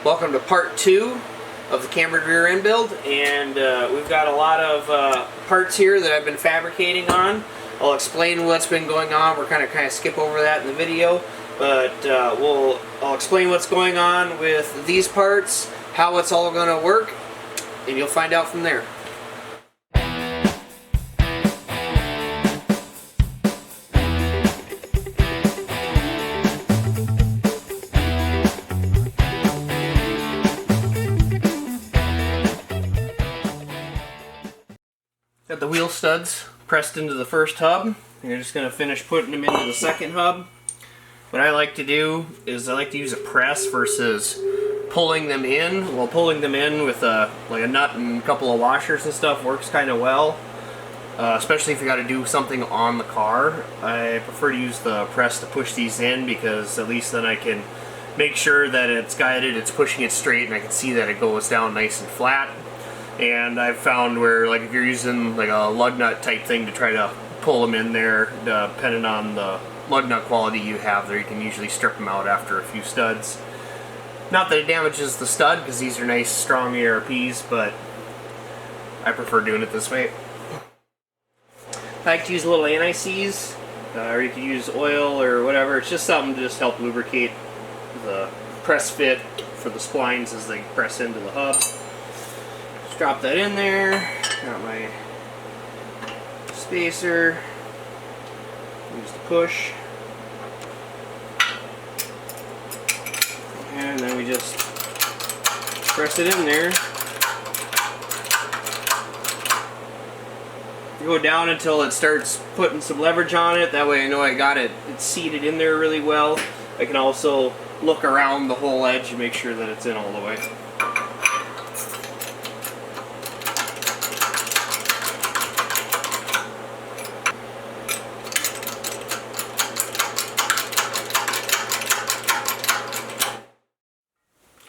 Welcome to part 2 of the Cambered rear end build, and we've got a lot of parts here that I've been fabricating on. I'll explain what's been going on. We're kind of skip over that in the video, but I'll explain what's going on with these parts, how it's all going to work, and you'll find out from there. Got the wheel studs pressed into the first hub. You're just going to finish putting them into the second hub. What I like to do is I like to use a press versus pulling them in. Well, pulling them in with like a nut and a couple of washers and stuff works kind of well, especially if you got to do something on the car. I prefer to use the press to push these in because at least then I can make sure that it's guided, it's pushing it straight, and I can see that it goes down nice and flat. And I've found where, like, if you're using like a lug nut type thing to try to pull them in there, depending on the lug nut quality you have there, you can usually strip them out after a few studs. Not that it damages the stud, because these are nice strong ARPs, but I prefer doing it this way. I like to use a little anti-seize, or you can use oil or whatever. It's just something to just help lubricate the press fit for the splines as they press into the hub. Drop that in there. Got my spacer. Use the push. And then we just press it in there. Go down until it starts putting some leverage on it. That way I know I got it's seated in there really well. I can also look around the whole edge and make sure that it's in all the way.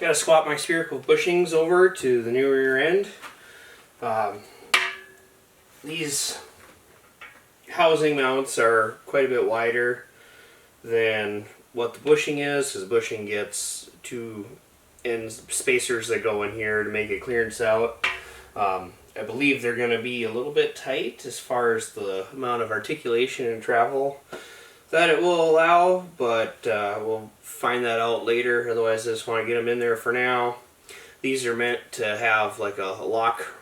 Got to swap my spherical bushings over to the new rear end. These housing mounts are quite a bit wider than what the bushing is, because the bushing gets two end spacers that go in here to make it clearance out. I believe they're going to be a little bit tight as far as the amount of articulation and travel that it will allow, but we'll find that out later. Otherwise, I just want to get them in there for now. These are meant to have like a lock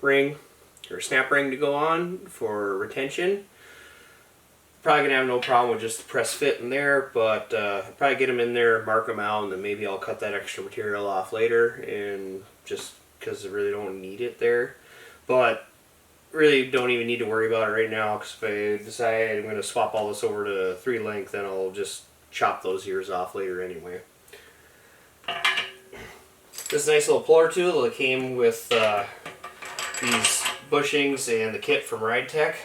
ring or snap ring to go on for retention. Probably gonna have no problem with just the press fit in there, but probably get them in there, mark them out, and then maybe I'll cut that extra material off later, and just because I really don't need it there. But really don't even need to worry about it right now, because if I decide I'm going to swap all this over to 3 length, then I'll just chop those ears off later anyway. This nice little puller tool that came with these bushings and the kit from RideTech.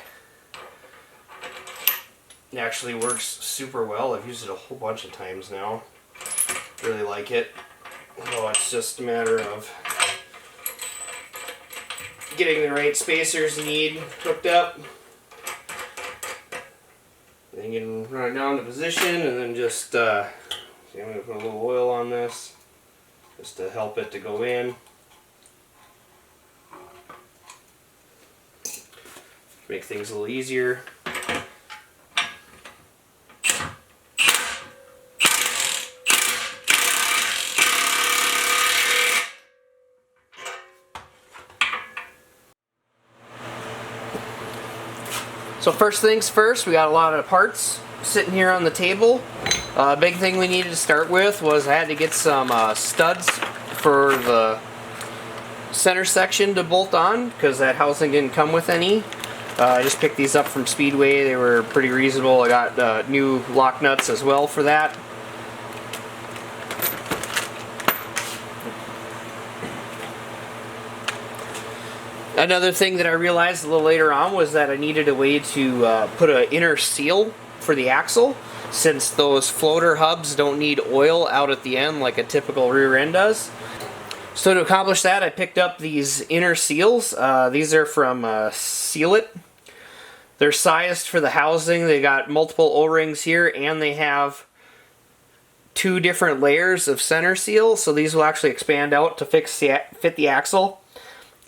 It actually works super well. I've used it a whole bunch of times now. Really like it. Oh, it's just a matter of getting the right spacers you need hooked up. Then you can run it down to position, and then just see, I'm going to put a little oil on this just to help it to go in. Make things a little easier. So first things first, we got a lot of parts sitting here on the table. Big thing we needed to start with was I had to get some studs for the center section to bolt on, because that housing didn't come with any. I just picked these up from Speedway. They were pretty reasonable. I got new lock nuts as well for that. Another thing that I realized a little later on was that I needed a way to put an inner seal for the axle, since those floater hubs don't need oil out at the end like a typical rear end does. So to accomplish that, I picked up these inner seals. These are from Seal It. They're sized for the housing. They got multiple O-rings here, and they have 2 different layers of center seal, so these will actually expand out to fit the axle,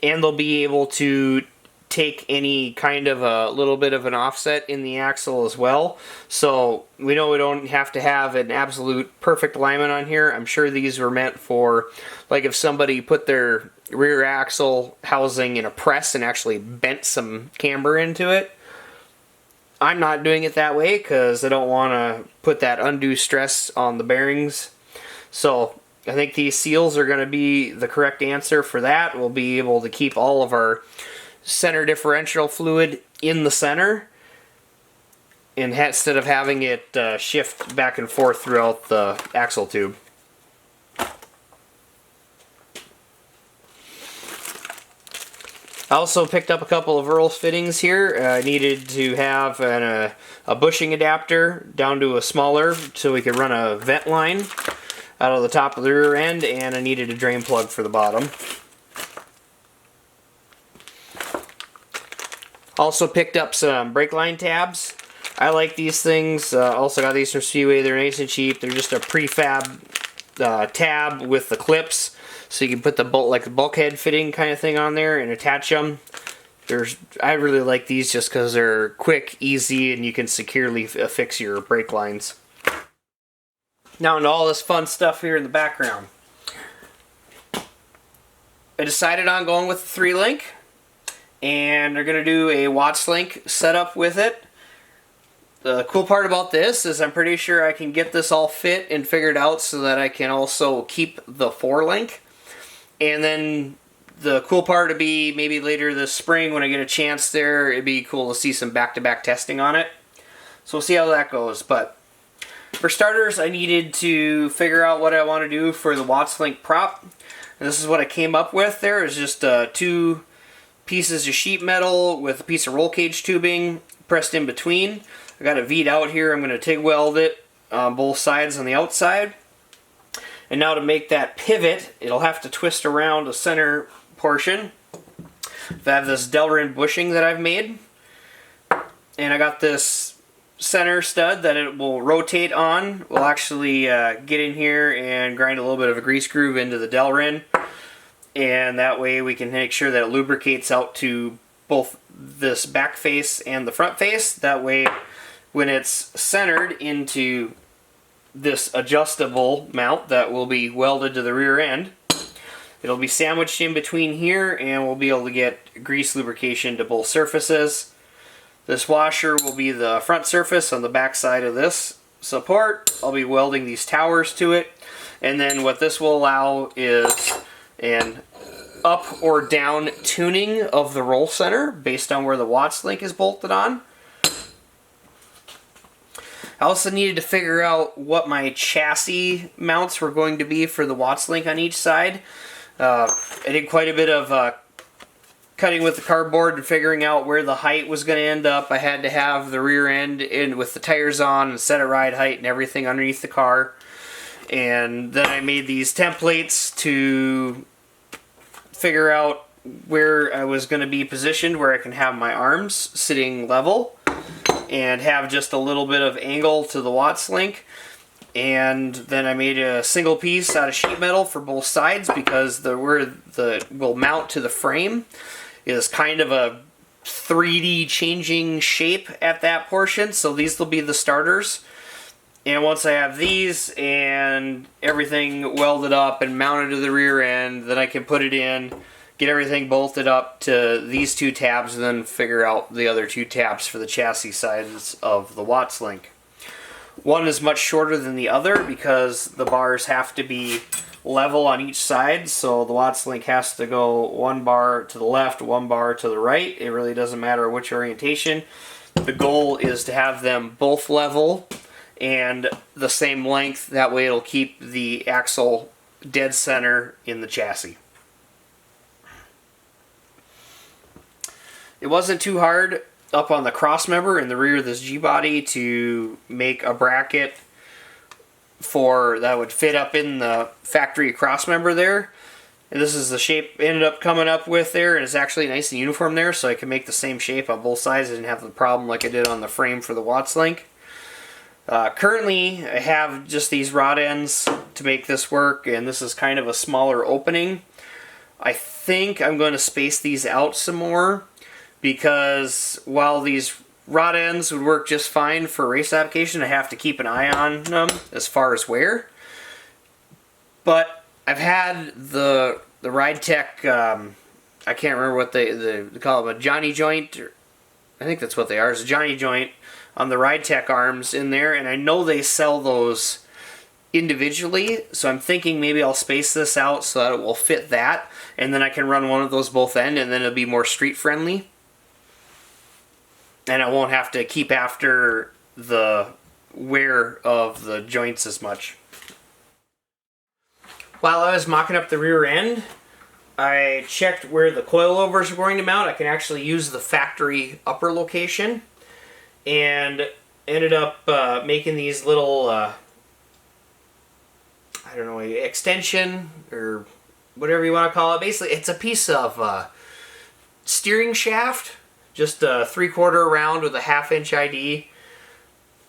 and they'll be able to take any kind of a little bit of an offset in the axle as well. So we know we don't have to have an absolute perfect alignment on here. I'm sure these were meant for, like, if somebody put their rear axle housing in a press and actually bent some camber into it. I'm not doing it that way because I don't want to put that undue stress on the bearings. So I think these seals are going to be the correct answer for that. We'll be able to keep all of our center differential fluid in the center, and instead of having it shift back and forth throughout the axle tube. I also picked up a couple of Earl's fittings here. I needed to have a bushing adapter down to a smaller so we could run a vent line out of the top of the rear end, and I needed a drain plug for the bottom. Also picked up some brake line tabs. I like these things. Also got these from Speedway. They're nice and cheap. They're just a prefab tab with the clips, so you can put the bulkhead fitting kind of thing on there and attach them. I really like these just because they're quick, easy, and you can securely affix your brake lines. Now into all this fun stuff here in the background. I decided on going with the 3-link. And they're going to do a Watts link setup with it. The cool part about this is I'm pretty sure I can get this all fit and figured out so that I can also keep the 4-link. And then the cool part would be maybe later this spring when I get a chance there, it'd be cool to see some back-to-back testing on it. So we'll see how that goes. But for starters, I needed to figure out what I want to do for the Watts link prop. And this is what I came up with. There is just 2 pieces of sheet metal with a piece of roll cage tubing pressed in between. I got it V'd out here. I'm going to TIG weld it on both sides on the outside. And now to make that pivot, it'll have to twist around the center portion. I have this Delrin bushing that I've made. And I got this center stud that it will rotate on. We'll actually get in here and grind a little bit of a grease groove into the Delrin. And that way we can make sure that it lubricates out to both this back face and the front face. That way when it's centered into this adjustable mount that will be welded to the rear end, it'll be sandwiched in between here and we'll be able to get grease lubrication to both surfaces. This washer will be the front surface on the back side of this support. I'll be welding these towers to it. And then what this will allow is an up or down tuning of the roll center based on where the Watts link is bolted on. I also needed to figure out what my chassis mounts were going to be for the Watts link on each side. I did quite a bit of cutting with the cardboard and figuring out where the height was going to end up. I had to have the rear end in with the tires on and set a ride height and everything underneath the car. And then I made these templates to figure out where I was going to be positioned, where I can have my arms sitting level and have just a little bit of angle to the Watts link. And then I made a single piece out of sheet metal for both sides because where the will mount to the frame is kind of a 3D changing shape at that portion. So these will be the starters. And once I have these and everything welded up and mounted to the rear end, then I can put it in, get everything bolted up to these 2 tabs, and then figure out the other 2 tabs for the chassis sides of the Watts link. One is much shorter than the other because the bars have to be level on each side, so the Watts link has to go 1 bar to the left, 1 bar to the right. It really doesn't matter which orientation. The goal is to have them both level and the same length. That way it'll keep the axle dead center in the chassis. It wasn't too hard up on the cross member in the rear of this G-body to make a bracket that would fit up in the factory cross member there. And this is the shape I ended up coming up with there, and it's actually nice and uniform there, so I can make the same shape on both sides. I didn't have the problem like I did on the frame for the Watts link. Currently, I have just these rod ends to make this work, and this is kind of a smaller opening. I think I'm going to space these out some more, because while these rod ends would work just fine for race application, I have to keep an eye on them as far as wear. But I've had the Ride Tech, I can't remember what they call them, a Johnny joint, or I think that's what they are, it's a Johnny joint on the Ride Tech arms in there, and I know they sell those individually, so I'm thinking maybe I'll space this out so that it will fit that, and then I can run one of those both end, and then it'll be more street friendly. And I won't have to keep after the wear of the joints as much. While I was mocking up the rear end, I checked where the coilovers are going to mount. I can actually use the factory upper location, and ended up making these little, I don't know, extension or whatever you want to call it. Basically, it's a piece of steering shaft, just a 3/4 round with a 1/2 inch ID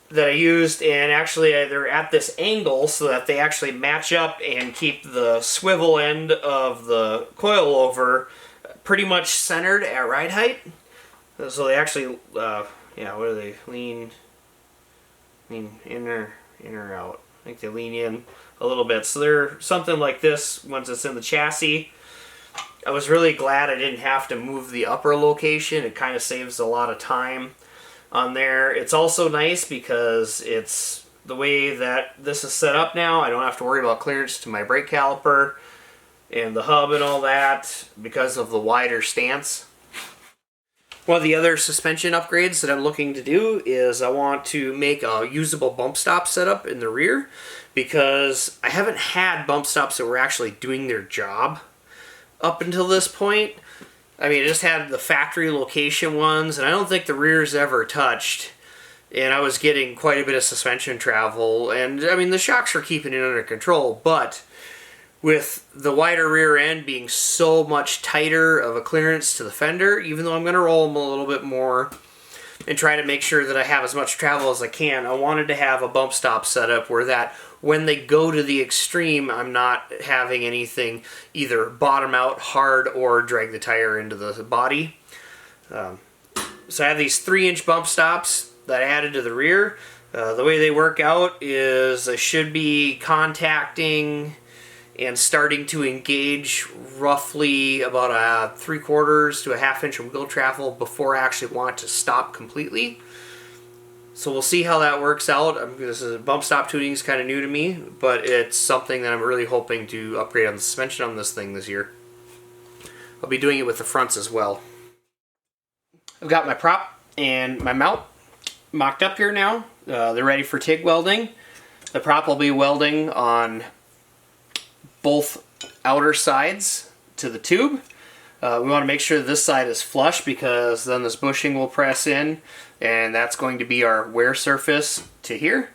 that I used, and actually they're at this angle so that they actually match up and keep the swivel end of the coilover pretty much centered at ride height. So they actually, yeah, what do they, lean in or out? I think they lean in a little bit. So they're something like this once it's in the chassis. I was really glad I didn't have to move the upper location. It kind of saves a lot of time on there. It's also nice because it's the way that this is set up now. I don't have to worry about clearance to my brake caliper and the hub and all that because of the wider stance. One of the other suspension upgrades that I'm looking to do is I want to make a usable bump stop setup in the rear, because I haven't had bump stops that were actually doing their job up until this point. I mean, I just had the factory location ones, and I don't think the rear's ever touched. And I was getting quite a bit of suspension travel, and I mean, the shocks were keeping it under control, but with the wider rear end being so much tighter of a clearance to the fender, even though I'm going to roll them a little bit more and try to make sure that I have as much travel as I can, I wanted to have a bump stop setup where that when they go to the extreme, I'm not having anything either bottom out hard or drag the tire into the body. So I have these 3-inch bump stops that I added to the rear. The way they work out is I should be contacting and starting to engage roughly about a 3/4 to a 1/2 inch of wheel travel before I actually want to stop completely. So we'll see how that works out. This is bump stop tuning is kind of new to me, but it's something that I'm really hoping to upgrade on the suspension on this thing this year. I'll be doing it with the fronts as well. I've got my prop and my mount mocked up here now. They're ready for TIG welding. The prop will be welding on both outer sides to the tube. We want to make sure this side is flush, because then this bushing will press in, and that's going to be our wear surface to here.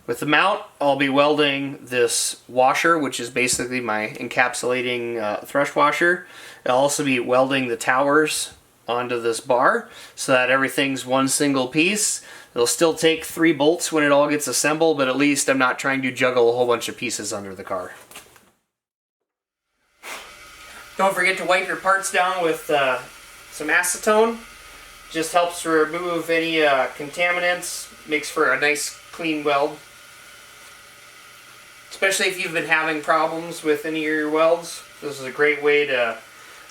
With the mount, I'll be welding this washer, which is basically my encapsulating thrush washer. I'll also be welding the towers onto this bar so that everything's one single piece. It'll still take 3 bolts when it all gets assembled, but at least I'm not trying to juggle a whole bunch of pieces under the car. Don't forget to wipe your parts down with some acetone. Just helps to remove any contaminants, makes for a nice clean weld. Especially if you've been having problems with any of your welds, this is a great way to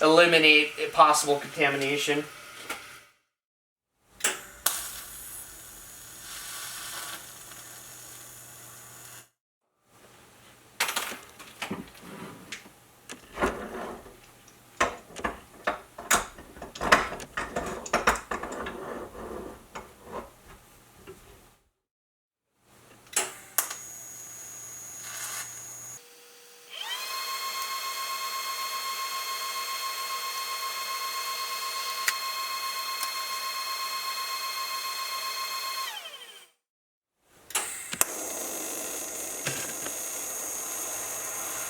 eliminate possible contamination.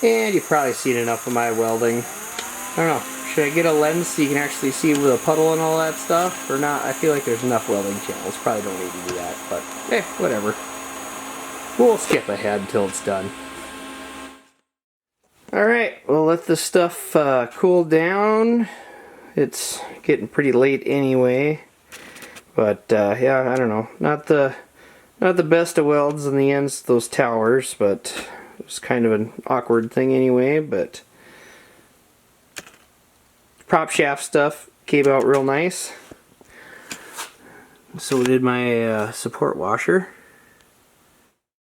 And you've probably seen enough of my welding. I don't know, Should I get a lens so you can actually see with a puddle and all that stuff? Or not? I feel like there's enough welding channels. Probably don't need to do that, but whatever. We'll skip ahead until it's done. Alright, we'll let this stuff cool down. It's getting pretty late anyway. But yeah, I don't know. Not the best of welds in the ends of those towers, but it was kind of an awkward thing anyway, but prop shaft stuff came out real nice. So did my support washer.